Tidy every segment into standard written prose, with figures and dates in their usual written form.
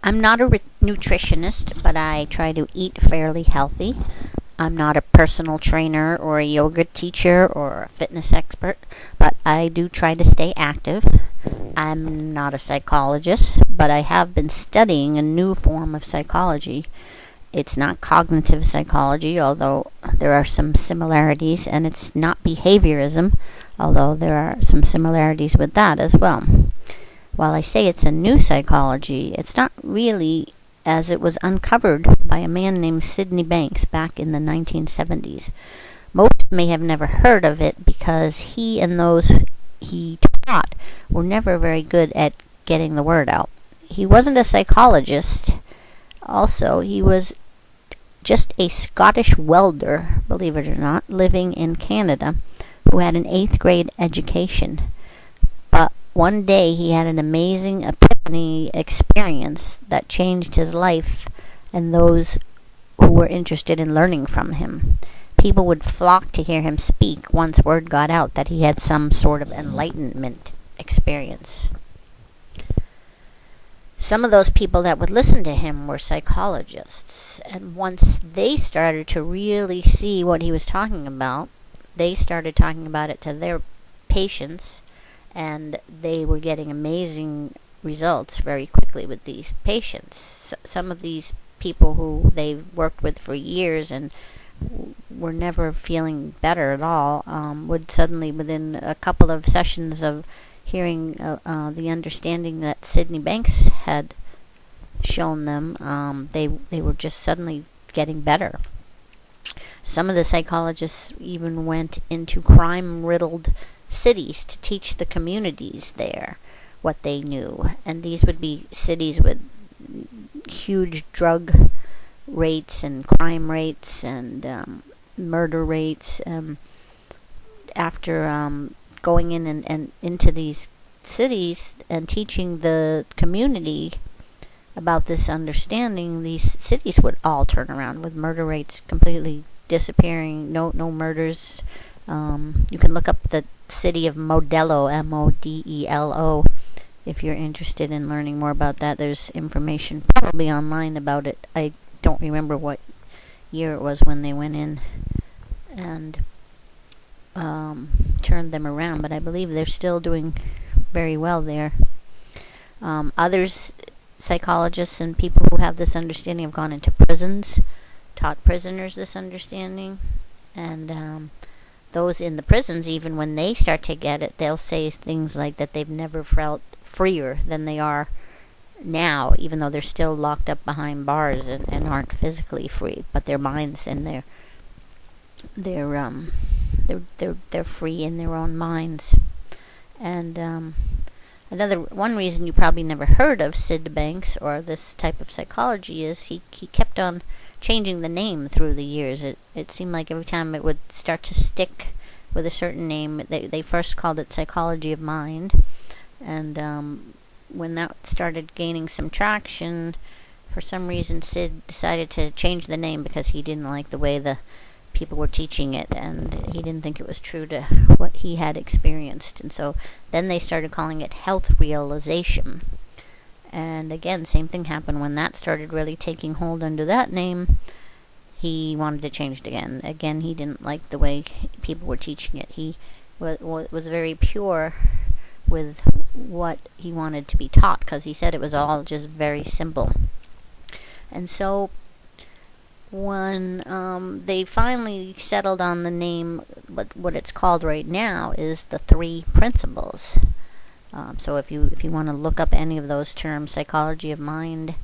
I'm not a nutritionist, but I try to eat fairly healthy. I'm not a personal trainer or a yoga teacher or a fitness expert, but I do try to stay active. I'm not a psychologist, but I have been studying a new form of psychology. It's not cognitive psychology, although there are some similarities, and it's not behaviorism, although there are some similarities with that as well. While I say it's a new psychology, it's not really, as it was uncovered by a man named Sydney Banks back in the 1970s. Most may have never heard of it because he and those he taught were never very good at getting the word out. He wasn't a psychologist. Also, he was just a Scottish welder, believe it or not, living in Canada, who had an 8th grade education. But one day he had an amazing epiphany experience that changed his life and those who were interested in learning from him. People would flock to hear him speak once word got out that he had some sort of enlightenment experience. Some of those people that would listen to him were psychologists, and once they started to really see what he was talking about, they started talking about it to their patients, and they were getting amazing results very quickly with these patients. Some of these people who they worked with for years and were never feeling better at all would suddenly, within a couple of sessions of hearing the understanding that Sydney Banks had shown them, they were just suddenly getting better. Some of the psychologists even went into crime-riddled cities to teach the communities there what they knew. And these would be cities with huge drug rates and crime rates and murder rates. After going in and into these cities and teaching the community about this understanding, these cities would all turn around with murder rates completely disappearing. No murders. You can look up the city of Modelo, Modelo, if you're interested in learning more about that. There's information probably online about it. I don't remember what year it was when they went in and turned them around, but I believe they're still doing very well there. Others, psychologists and people who have this understanding, have gone into prisons, taught prisoners this understanding, and those in the prisons, even when they start to get it, they'll say things like that they've never felt freer than they are now, even though they're still locked up behind bars and aren't physically free, but their minds and they're free in their own minds. And another one reason you probably never heard of Sid Banks or this type of psychology is he kept on changing the name through the years. It seemed like every time it would start to stick with a certain name, they first called it Psychology of Mind, and when that started gaining some traction, for some reason Sid decided to change the name because he didn't like the way the people were teaching it, and he didn't think it was true to what he had experienced. And so then they started calling it Health Realization. And again, same thing happened when that started really taking hold under that name. He wanted to change it again. Again, he didn't like the way people were teaching it. He was very pure with what he wanted to be taught, because he said it was all just very simple. And so when they finally settled on the name, what it's called right now is the 3 principles. So if you want to look up any of those terms, Psychology of Mind,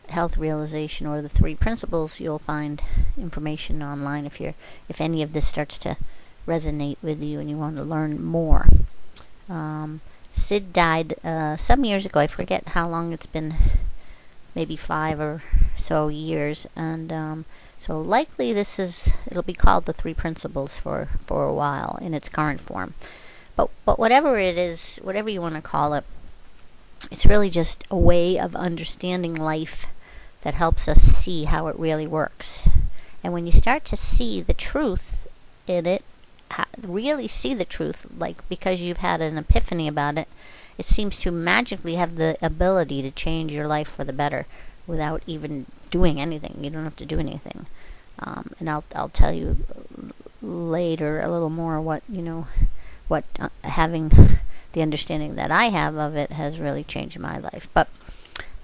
Health Realization, or the 3 principles, you'll find information online if any of this starts to resonate with you and you want to learn more. Sid died some years ago. I forget how long it's been, maybe 5 or so years, and so likely it'll be called the 3 principles for a while in its current form. But whatever it is, whatever you want to call it, it's really just a way of understanding life that helps us see how it really works. And when you start to see the truth in it, really see the truth, like because you've had an epiphany about it, it seems to magically have the ability to change your life for the better without even doing anything. You don't have to do anything. And I'll tell you later a little more what having the understanding that I have of it has really changed my life. But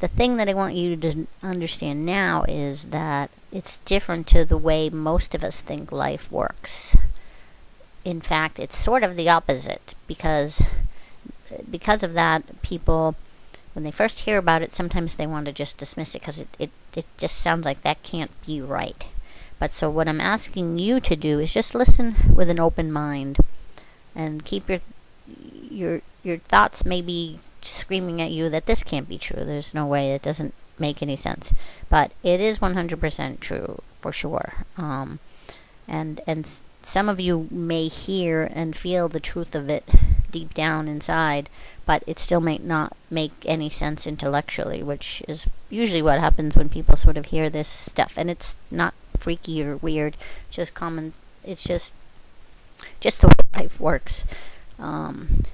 the thing that I want you to understand now is that it's different to the way most of us think life works. In fact, it's sort of the opposite, because of that, people, when they first hear about it, sometimes they want to just dismiss it because it just sounds like that can't be right. But so what I'm asking you to do is just listen with an open mind and keep your thoughts maybe screaming at you that this can't be true. There's no way, it doesn't make any sense. But it is 100% true for sure. And some of you may hear and feel the truth of it deep down inside, but it still may not make any sense intellectually, which is usually what happens when people sort of hear this stuff. And it's not freaky or weird, just common. It's just the way life works.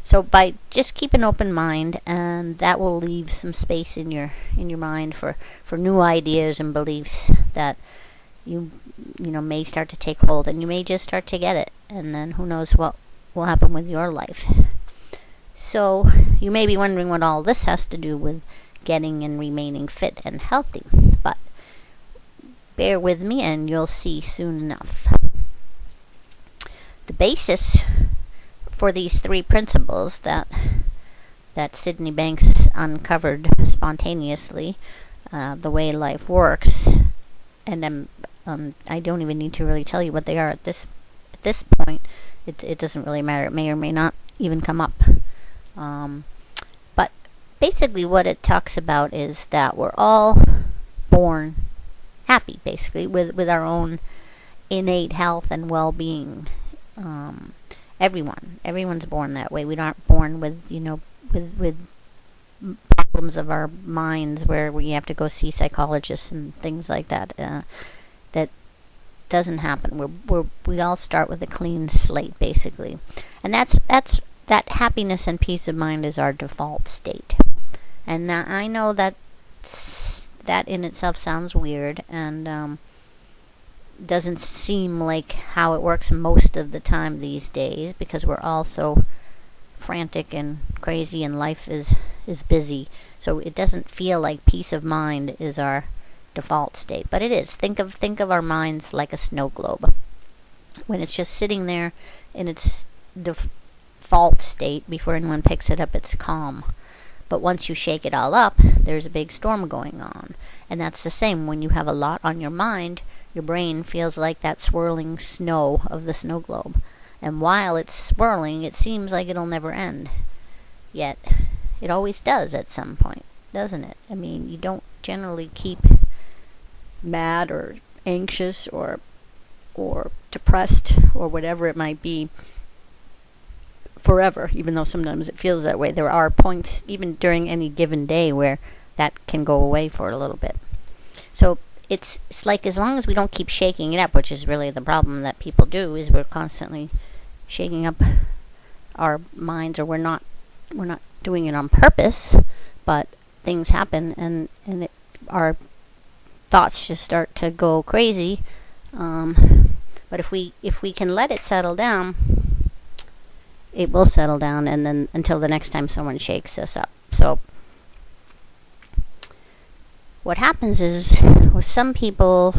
So by just keep an open mind, and that will leave some space in your mind for new ideas and beliefs that you may start to take hold, and you may just start to get it, and then who knows what will happen with your life. So you may be wondering what all this has to do with getting and remaining fit and healthy, but bear with me and you'll see soon enough. The basis for these three principles that Sydney Banks uncovered spontaneously, the way life works, and I don't even need to really tell you what they are at this point. It doesn't really matter. It may or may not even come up. But basically what it talks about is that we're all born happy, basically, with our own innate health and well-being. Everyone's born that way. We aren't born with problems of our minds where we have to go see psychologists and things like that. That doesn't happen. We all start with a clean slate, basically, and that happiness and peace of mind is our default state. And I know that in itself sounds weird and doesn't seem like how it works most of the time these days, because we're all so frantic and crazy and life is busy. So it doesn't feel like peace of mind is our default state, but it is. Think of our minds like a snow globe. When it's just sitting there in its default state before anyone picks it up, it's calm. But once you shake it all up, there's a big storm going on. And that's the same when you have a lot on your mind. Your brain feels like that swirling snow of the snow globe. And while it's swirling, it seems like it'll never end. Yet, it always does at some point, doesn't it? I mean, you don't generally keep mad or anxious or depressed or whatever it might be forever, even though sometimes it feels that way. There are points, even during any given day, where that can go away for a little bit. So it's like, as long as we don't keep shaking it up, which is really the problem that people do, is we're constantly shaking up our minds, or we're not doing it on purpose, but things happen and our thoughts just start to go crazy. But if we can let it settle down, it will settle down, and then until the next time someone shakes us up. So what happens is, with some people,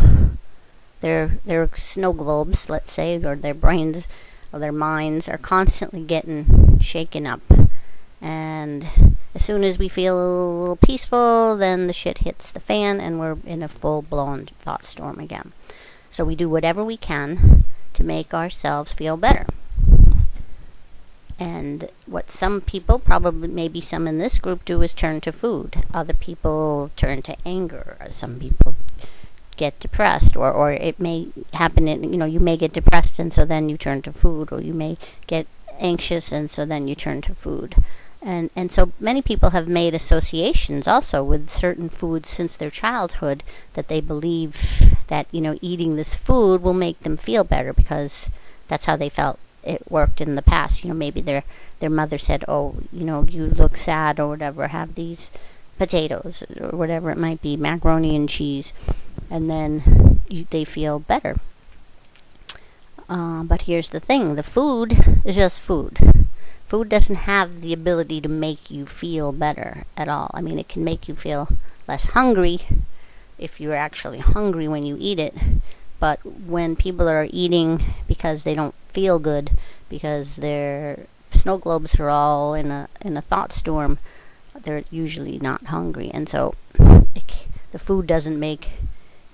their snow globes, let's say, or their brains or their minds are constantly getting shaken up. And as soon as we feel a little peaceful, then the shit hits the fan and we're in a full-blown thought storm again. So we do whatever we can to make ourselves feel better. And what some people, probably maybe some in this group, do is turn to food. Other people turn to anger. Some people get depressed, or it may happen you may get depressed and so then you turn to food, or you may get anxious and so then you turn to food. And so many people have made associations also with certain foods since their childhood, that they believe that eating this food will make them feel better because that's how they felt it worked in the past. Maybe their their mother said, oh, you look sad or whatever, have these potatoes or whatever it might be, macaroni and cheese, and then they feel better. But here's the thing, the food is just food. Food doesn't have the ability to make you feel better at all. I mean, it can make you feel less hungry if you're actually hungry when you eat it. But when people are eating because they don't feel good, because their snow globes are all in a thought storm, they're usually not hungry. And so the food doesn't make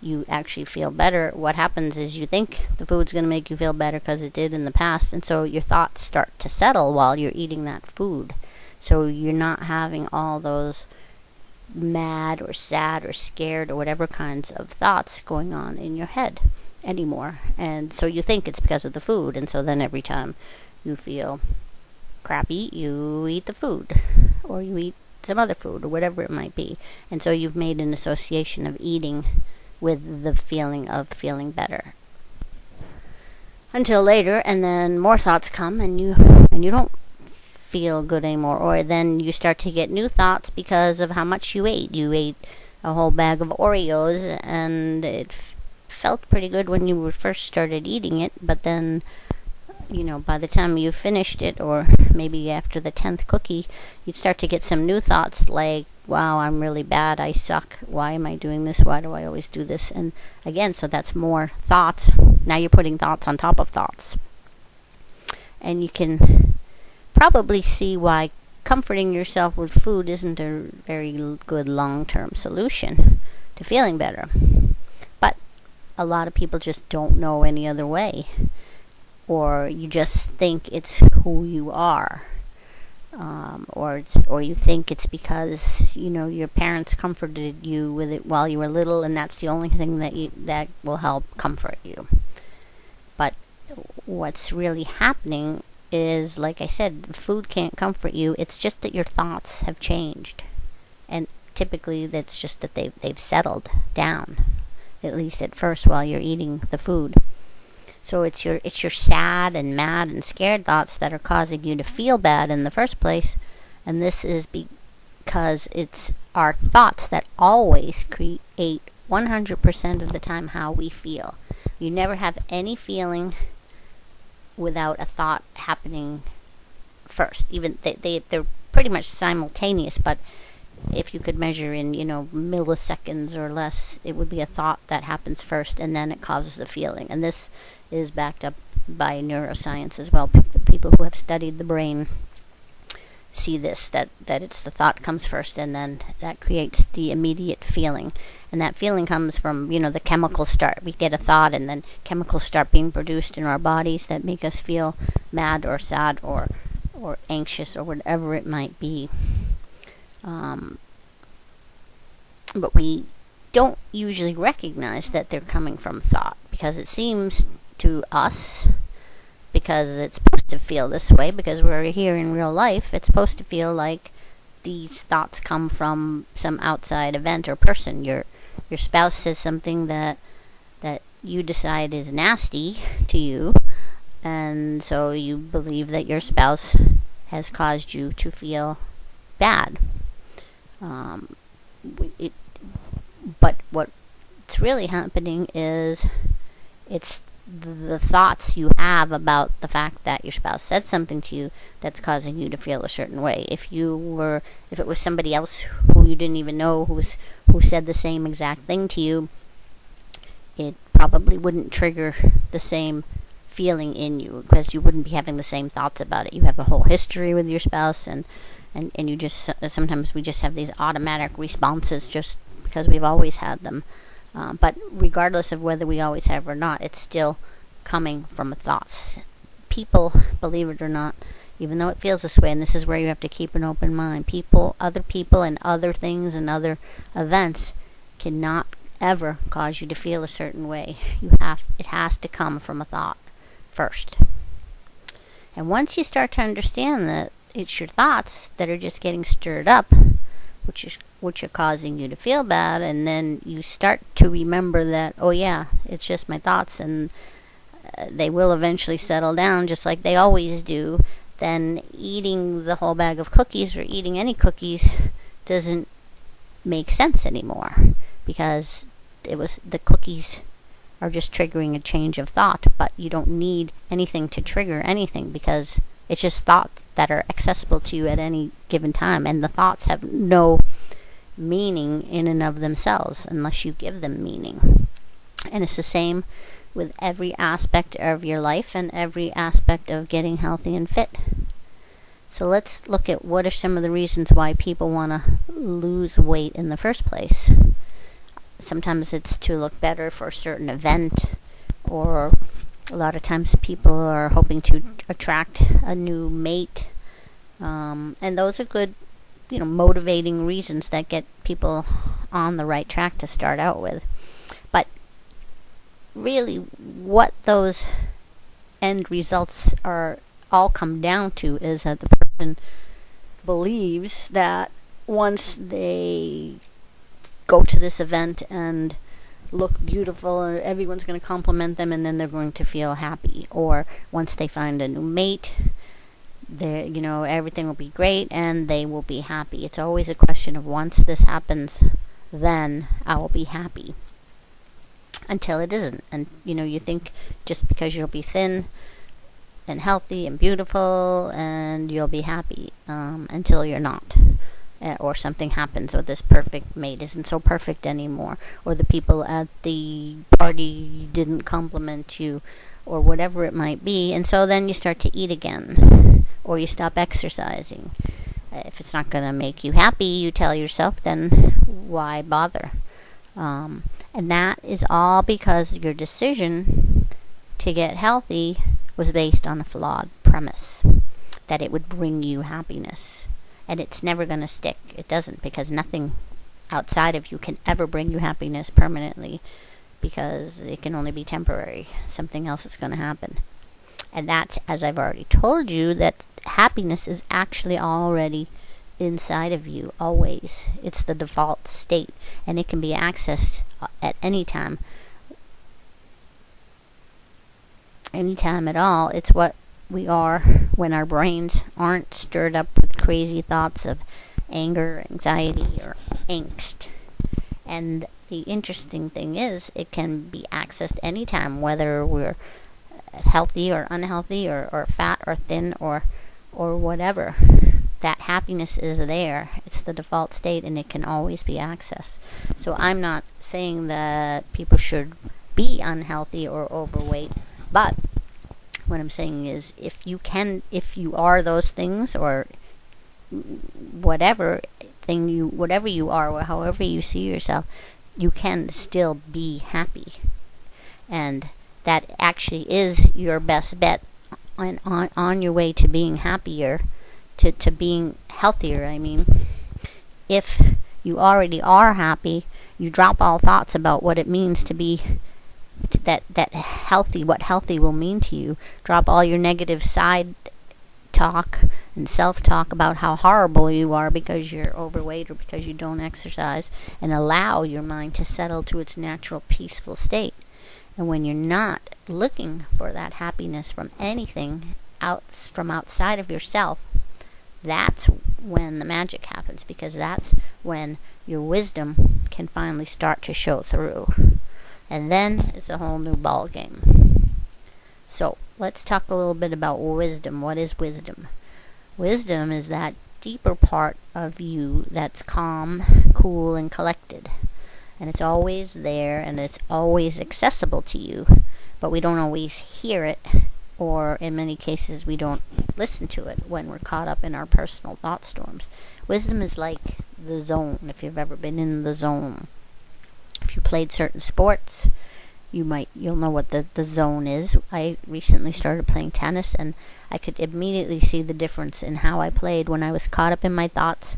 you actually feel better. What happens is you think the food's going to make you feel better because it did in the past, and so your thoughts start to settle while you're eating that food. So you're not having all those mad or sad or scared or whatever kinds of thoughts going on in your head anymore. And so you think it's because of the food, and so then every time you feel crappy, you eat the food, or you eat some other food, or whatever it might be. And so you've made an association of eating with the feeling of feeling better. Until later, and then more thoughts come, and you don't feel good anymore, or then you start to get new thoughts because of how much you ate. You ate a whole bag of Oreos, and it felt pretty good when you first started eating it, but then by the time you finished it, or maybe after the 10th cookie, you'd start to get some new thoughts like, wow, I'm really bad, I suck, why am I doing this, why do I always do this? And again, so that's more thoughts. Now you're putting thoughts on top of thoughts. And you can probably see why comforting yourself with food isn't a very good long-term solution to feeling better. But a lot of people just don't know any other way. Or you just think it's who you are, or you think it's because your parents comforted you with it while you were little, and that's the only thing that will help comfort you. But what's really happening is, like I said, food can't comfort you. It's just that your thoughts have changed, and typically that's just that they've settled down, at least at first while you're eating the food. So it's your sad and mad and scared thoughts that are causing you to feel bad in the first place. And this is because it's our thoughts that always create 100% of the time how we feel. You never have any feeling without a thought happening first. Even they're pretty much simultaneous, but if you could measure in milliseconds or less, it would be a thought that happens first, and then it causes the feeling. And this is backed up by neuroscience as well. People who have studied the brain see this, that it's the thought comes first, and then that creates the immediate feeling. And that feeling comes from the chemicals start. We get a thought, and then chemicals start being produced in our bodies that make us feel mad or sad or anxious or whatever it might be. But we don't usually recognize that they're coming from thought, because it seems to us, because it's supposed to feel this way, because we're here in real life, it's supposed to feel like these thoughts come from some outside event or person. Your spouse says something that you decide is nasty to you, and so you believe that your spouse has caused you to feel bad. But what's really happening is it's the thoughts you have about the fact that your spouse said something to you that's causing you to feel a certain way. If it was somebody else who you didn't even know who said the same exact thing to you, it probably wouldn't trigger the same feeling in you, because you wouldn't be having the same thoughts about it. You have a whole history with your spouse, and you just sometimes we just have these automatic responses just because we've always had them. But regardless of whether we always have or not, it's still coming from thoughts. People, believe it or not, even though it feels this way, and this is where you have to keep an open mind, other people and other things and other events cannot ever cause you to feel a certain way. It has to come from a thought first. And once you start to understand that it's your thoughts that are just getting stirred up, which are causing you to feel bad, and then you start to remember that, oh yeah, it's just my thoughts, and they will eventually settle down just like they always do, then eating the whole bag of cookies or eating any cookies doesn't make sense anymore, because the cookies are just triggering a change of thought, but you don't need anything to trigger anything, because it's just thoughts that are accessible to you at any given time, and the thoughts have no meaning in and of themselves unless you give them meaning. And it's the same with every aspect of your life and every aspect of getting healthy and fit. So let's look at what are some of the reasons why people want to lose weight in the first place. Sometimes it's to look better for a certain event, or a lot of times people are hoping to attract a new mate. And those are good, motivating reasons that get people on the right track to start out with. But really, what those end results are all come down to is that the person believes that once they go to this event and look beautiful, and everyone's going to compliment them, and then they're going to feel happy. Or once they find a new mate, everything will be great and they will be happy. It's always a question of, once this happens, then I will be happy. Until it isn't. And you think just because you'll be thin and healthy and beautiful and you'll be happy, until you're not. Or something happens, or this perfect mate isn't so perfect anymore, or the people at the party didn't compliment you, or whatever it might be. And so then you start to eat again, or you stop exercising. If it's not going to make you happy, you tell yourself, then why bother? And that is all because your decision to get healthy was based on a flawed premise, that it would bring you happiness. And it's never going to stick. It doesn't, because nothing outside of you can ever bring you happiness permanently, because it can only be temporary. Something else is going to happen. And that's, as I've already told you, that happiness is actually already inside of you, always. It's the default state, and it can be accessed at any time. Anytime at all. It's what we are when our brains aren't stirred up with crazy thoughts of anger, anxiety, or angst. And the interesting thing is, it can be accessed anytime, whether we're healthy or unhealthy, or fat or thin, or whatever. That happiness is there. It's the default state, and it can always be accessed. So I'm not saying that people should be unhealthy or overweight, but what I'm saying is, if you are those things, or whatever you are, or however you see yourself, you can still be happy. And that actually is your best bet on your way to being happier, to being healthier. I mean, if you already are happy, you drop all thoughts about what it means to be that healthy, what healthy will mean to you. Drop all your negative side talk and self-talk about how horrible you are because you're overweight or because you don't exercise, and allow your mind to settle to its natural peaceful state. And when you're not looking for that happiness from anything from outside of yourself, that's when the magic happens, because that's when your wisdom can finally start to show through. And then it's a whole new ball game. So let's talk a little bit about wisdom. What is wisdom? Wisdom is that deeper part of you that's calm, cool, and collected. And it's always there, and it's always accessible to you. But we don't always hear it, or in many cases we don't listen to it when we're caught up in our personal thought storms. Wisdom is like the zone, if you've ever been in the zone. If you played certain sports, you'll know what the zone is. I recently started playing tennis, and I could immediately see the difference in how I played when I was caught up in my thoughts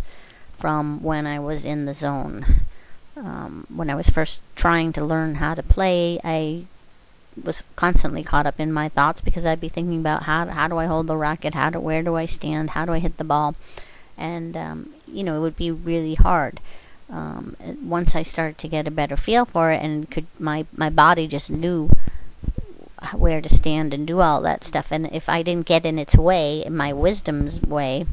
from when I was in the zone. When I was first trying to learn how to play, I was constantly caught up in my thoughts, because I'd be thinking about how do I hold the racket, where do I stand, how do I hit the ball, and it would be really hard. Once I started to get a better feel for it, and my body just knew where to stand and do all that stuff. And if I didn't get in its way, in my wisdom's way,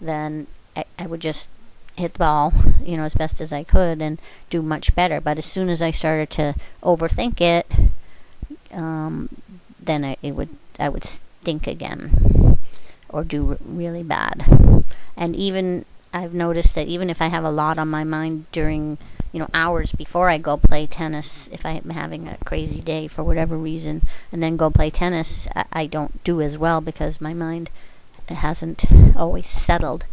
then I would just hit the ball, as best as I could and do much better. But as soon as I started to overthink it, then I would stink again or do really bad. And even I've noticed that even if I have a lot on my mind during hours before I go play tennis, if I'm having a crazy day for whatever reason, and then go play tennis, I don't do as well because my mind hasn't always settled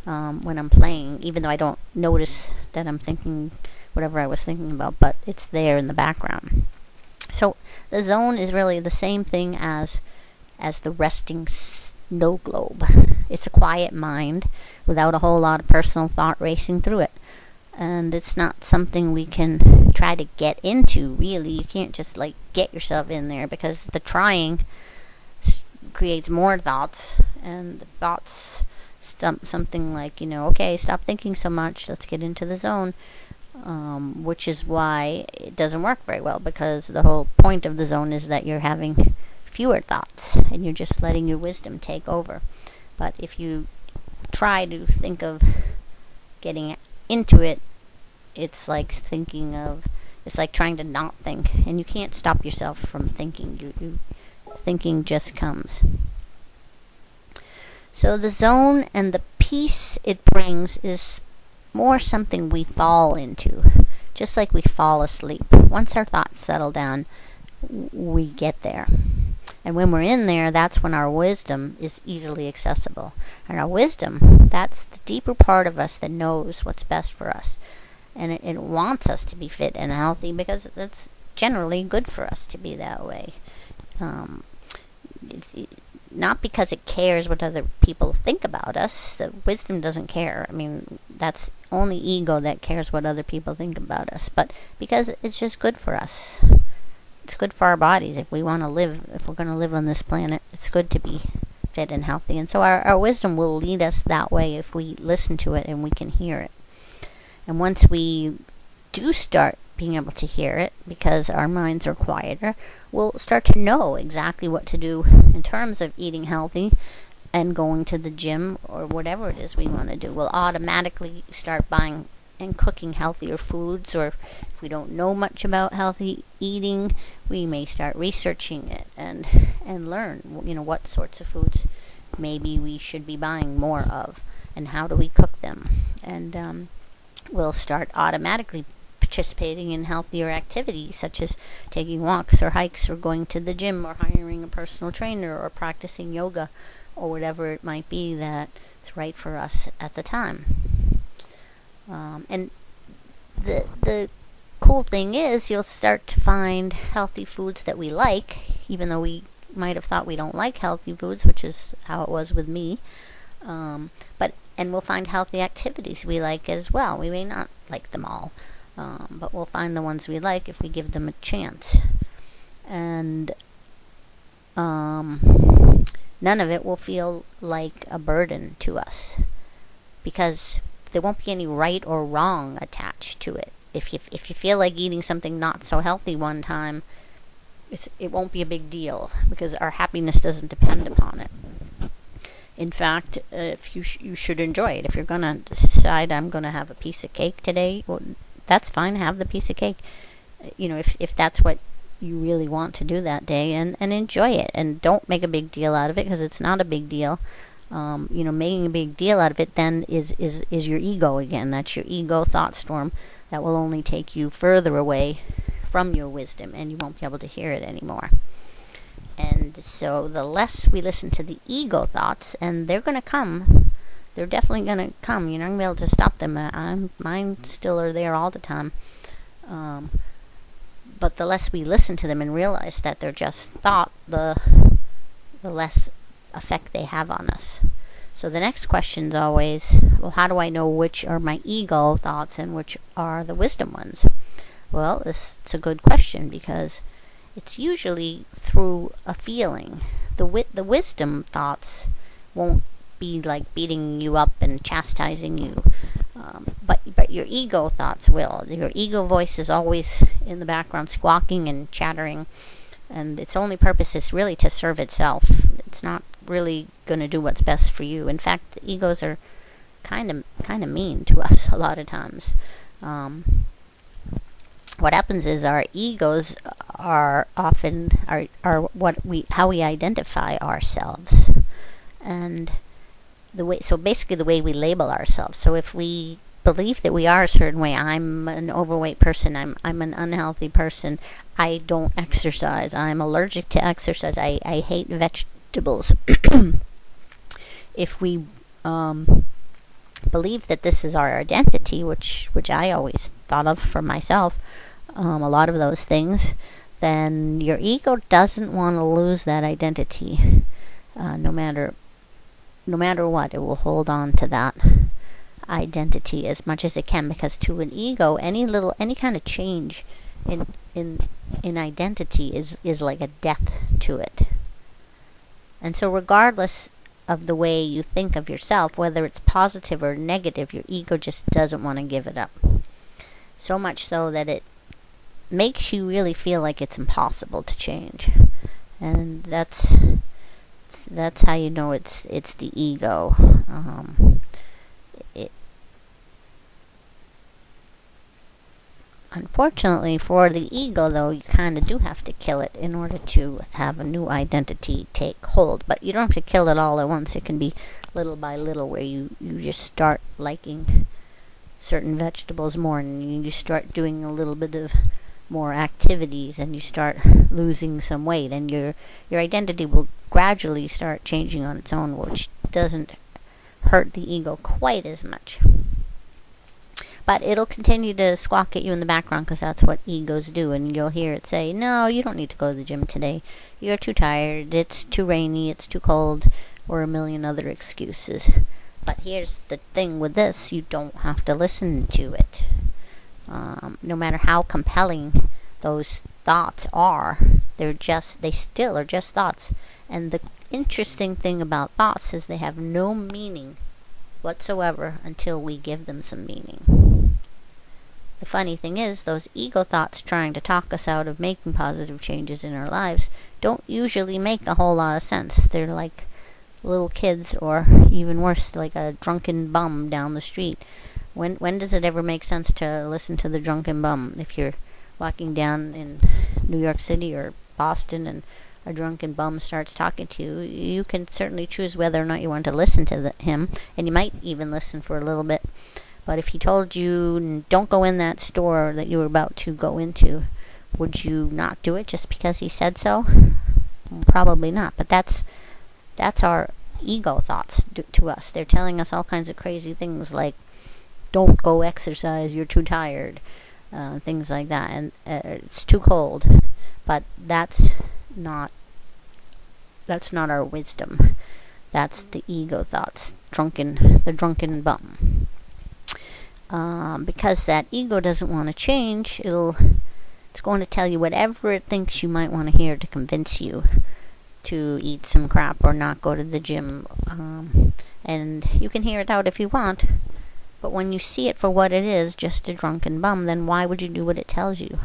when I'm playing, even though I don't notice that I'm thinking whatever I was thinking about, but it's there in the background. So the zone is really the same thing as the resting snow globe. It's a quiet mind without a whole lot of personal thought racing through it. And it's not something we can try to get into, really. You can't just get yourself in there, because the trying creates more thoughts, and the thoughts something like, okay, stop thinking so much, let's get into the zone, which is why it doesn't work very well, because the whole point of the zone is that you're having fewer thoughts and you're just letting your wisdom take over. But if you try to think of getting into it, it's like trying to not think, and you can't stop yourself from thinking. Thinking just comes. So the zone and the peace it brings is more something we fall into, just like we fall asleep. Once our thoughts settle down, we get there. And when we're in there, that's when our wisdom is easily accessible. And our wisdom, that's the deeper part of us that knows what's best for us. And it wants us to be fit and healthy, because it's generally good for us to be that way. Not because it cares what other people think about us. The wisdom doesn't care. I mean, that's only ego that cares what other people think about us. But because it's just good for us. It's good for our bodies. If we're going to live on this planet, it's good to be fit and healthy. And so our wisdom will lead us that way if we listen to it and we can hear it. And once we do start being able to hear it, because our minds are quieter, we'll start to know exactly what to do in terms of eating healthy and going to the gym or whatever it is we want to do. We'll automatically start buying and cooking healthier foods, or if we don't know much about healthy eating, we may start researching it and learn, what sorts of foods maybe we should be buying more of, and how do we cook them. And we'll start automatically participating in healthier activities, such as taking walks or hikes or going to the gym or hiring a personal trainer or practicing yoga or whatever it might be that's right for us at the time. And the cool thing is, you'll start to find healthy foods that we like, even though we might have thought we don't like healthy foods, which is how it was with me. And we'll find healthy activities we like as well. We may not like them all, but we'll find the ones we like if we give them a chance. And none of it will feel like a burden to us, because there won't be any right or wrong attached to it. If you feel like eating something not so healthy one time, it won't be a big deal, because our happiness doesn't depend upon it. In fact, if you should enjoy it. If you're going to decide, I'm going to have a piece of cake today, well, that's fine. Have the piece of cake. If that's what you really want to do that day, and enjoy it. And don't make a big deal out of it, because it's not a big deal. Making a big deal out of it then is your ego again. That's your ego thought storm that will only take you further away from your wisdom, and you won't be able to hear it anymore. And so the less we listen to the ego thoughts, and they're going to come, they're definitely going to come. You're not going to be able to stop them. Mine still are there all the time. But the less we listen to them and realize that they're just thought, the less effect they have on us. So the next question is always, well, how do I know which are my ego thoughts and which are the wisdom ones? Well, it's a good question, because it's usually through a feeling. The wisdom thoughts won't be like beating you up and chastising you, but your ego thoughts will. Your ego voice is always in the background, squawking and chattering, and its only purpose is really to serve itself. It's not really going to do what's best for you. In fact, the egos are kind of mean to us a lot of times. What happens is our egos are often are how we identify ourselves, and basically the way we label ourselves. So if we believe that we are a certain way, I'm an overweight person, I'm an unhealthy person, I don't exercise, I'm allergic to exercise, I hate vegetables. If we believe that this is our identity, which I always thought of for myself, a lot of those things, then your ego doesn't want to lose that identity. No matter what, it will hold on to that identity as much as it can, because to an ego, any kind of change in identity is like a death to it. And so regardless of the way you think of yourself, whether it's positive or negative, your ego just doesn't want to give it up. So much so that it makes you really feel like it's impossible to change. And that's how you know it's the ego. Unfortunately for the ego, though, you kind of do have to kill it in order to have a new identity take hold. But you don't have to kill it all at once. It can be little by little, where you just start liking certain vegetables more, and you start doing a little bit of more activities, and you start losing some weight, and your identity will gradually start changing on its own, which doesn't hurt the ego quite as much. But it'll continue to squawk at you in the background, because that's what egos do. And you'll hear it say, no, you don't need to go to the gym today. You're too tired. It's too rainy. It's too cold. Or a million other excuses. But here's the thing with this. You don't have to listen to it. No matter how compelling those thoughts are, they still are just thoughts. And the interesting thing about thoughts is they have no meaning whatsoever until we give them some meaning. The funny thing is, those ego thoughts trying to talk us out of making positive changes in our lives don't usually make a whole lot of sense. They're like little kids, or even worse, like a drunken bum down the street. When does it ever make sense to listen to the drunken bum? If you're walking down in New York City or Boston and a drunken bum starts talking to you, you can certainly choose whether or not you want to listen to him, and you might even listen for a little bit. But if he told you, don't go in that store that you were about to go into, would you not do it just because he said so? Probably not. But that's our ego thoughts to us. They're telling us all kinds of crazy things like, don't go exercise, you're too tired, things like that, and it's too cold. But that's not our wisdom. That's the ego thoughts, the drunken bum. Because that ego doesn't want to change, it's going to tell you whatever it thinks you might want to hear to convince you to eat some crap or not go to the gym. And you can hear it out if you want, but when you see it for what it is, just a drunken bum, then why would you do what it tells you?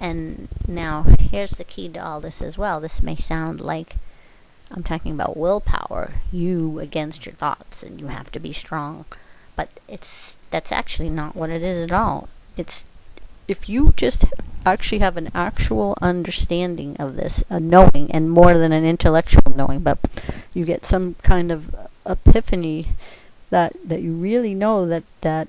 And now, here's the key to all this as well. This may sound like I'm talking about willpower, you against your thoughts, and you have to be strong. But that's actually not what it is at all. It's if you just actually have an actual understanding of this, a knowing, and more than an intellectual knowing, but you get some kind of epiphany that you really know that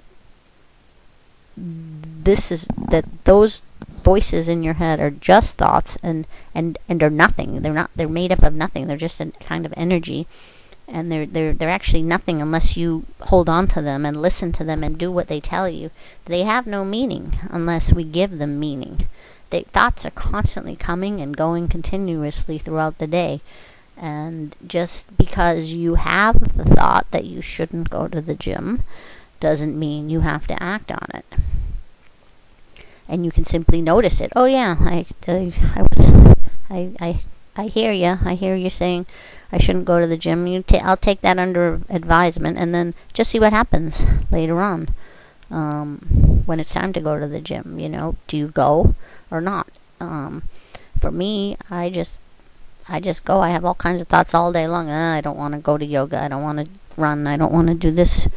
those voices in your head are just thoughts and are nothing. They're made up of nothing. They're just a kind of energy, and they're actually nothing unless you hold on to them and listen to them and do what they tell you. They have no meaning unless we give them meaning. Thoughts are constantly coming and going continuously throughout the day. And just because you have the thought that you shouldn't go to the gym doesn't mean you have to act on it. And you can simply notice it. Oh yeah, I hear you. I hear you saying I shouldn't go to the gym. I'll take that under advisement, and then just see what happens later on. When it's time to go to the gym, do you go or not? For me, I just go. I have all kinds of thoughts all day long. I don't want to go to yoga. I don't want to run. I don't want to do this.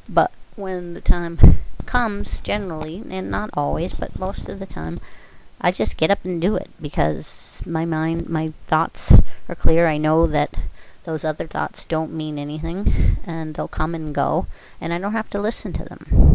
But when the time comes, generally, and not always, but most of the time, I just get up and do it because my thoughts are clear. I know that those other thoughts don't mean anything and they'll come and go, and I don't have to listen to them.